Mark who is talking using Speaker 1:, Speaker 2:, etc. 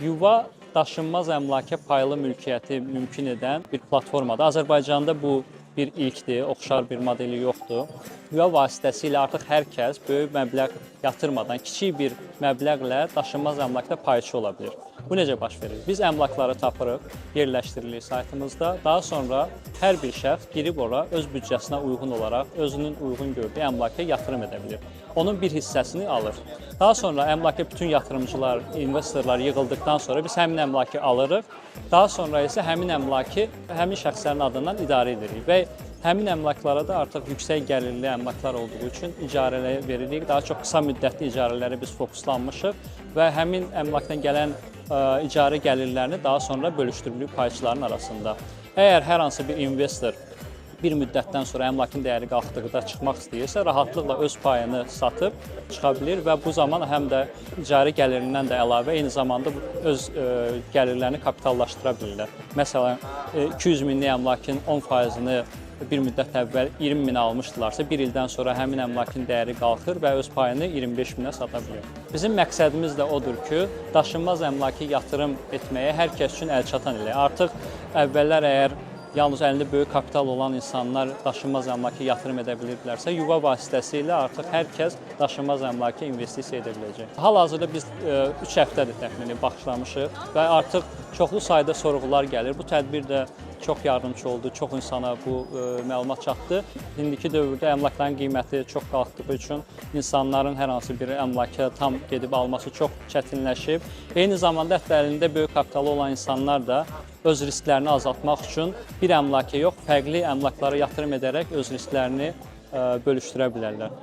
Speaker 1: Yuva daşınmaz əmlaka paylı mülkiyyəti mümkün edən bir platformadır. Azərbaycanda bu bir ilkdir, oxşar bir modeli yoxdur. Yuva vasitəsilə artıq hər kəs böyük məbləğ yatırmadan kiçik bir məbləğlə daşınmaz əmlakda payçı ola bilir. Bu necə baş verir? Biz əmlakları tapırıq, yerləşdiririk saytımızda. Daha sonra hər bir şəxs girib ora öz büdcəsinə uyğun olaraq özünün uyğun gördüyü əmlaka yatırım edə bilir. Onun bir hissəsini alır. Daha sonra əmlaka bütün yatırımcılar, investorlar yığıldıqdan sonra biz həmin əmlakı alırıq. Daha sonra isə həmin əmlakı həmin şəxslərin adından idarə edirik və həmin əmlaklara da artıq yüksək gəlirli əmlaklar olduğu üçün icarələrə veririk. Daha çox qısa müddətli icarələrə biz fokuslanmışıq və həmin əmlakdan gələn icarə gəlirlərini daha sonra bölüşdürülür payçıların arasında. Əgər hər hansı bir investor bir müddətdən sonra əmlakın dəyəri qalxdıqda çıxmaq istəyirsə, rahatlıqla öz payını satıb çıxa bilir və bu zaman həm də icarə gəlirindən də əlavə eyni zamanda öz gəlirlərini kapitallaşdıra bilirlər. Məsələn, 200 minlik əmlakın 10%-ni bir müddət əvvəl 20 minə almışdılarsa, bir ildən sonra həmin əmlakın dəyəri qalxır və öz payını 25 minə sata bilir. Bizim məqsədimiz də odur ki, daşınmaz əmlakı yatırım etməyə hər kəs üçün əlçatan elə. Artıq əvvəllər əgər yalnız əlində böyük kapital olan insanlar daşınmaz əmlaka yatırım edə bilirlərsə, yuva vasitəsilə artıq hər kəs daşınmaz əmlaka investisiya edə biləcək. Hal-hazırda biz 3 həftədir təxmini başlamışıq və artıq çoxlu sayda sorğular gəlir. Bu tədbir də çox yardımcı oldu, çox insana bu məlumat çatdı. İndiki dövrdə əmlakların qiyməti çox qalxdığı üçün insanların hər hansı bir əmlaka tam gedib alması çox çətinləşib. Eyni zamanda hətta əlində böyük kapitalı olan insanlar da öz risklərini azaltmaq üçün bir əmlaka yox, fərqli əmlaklara yatırım edərək öz risklərini bölüşdürə bilərlər.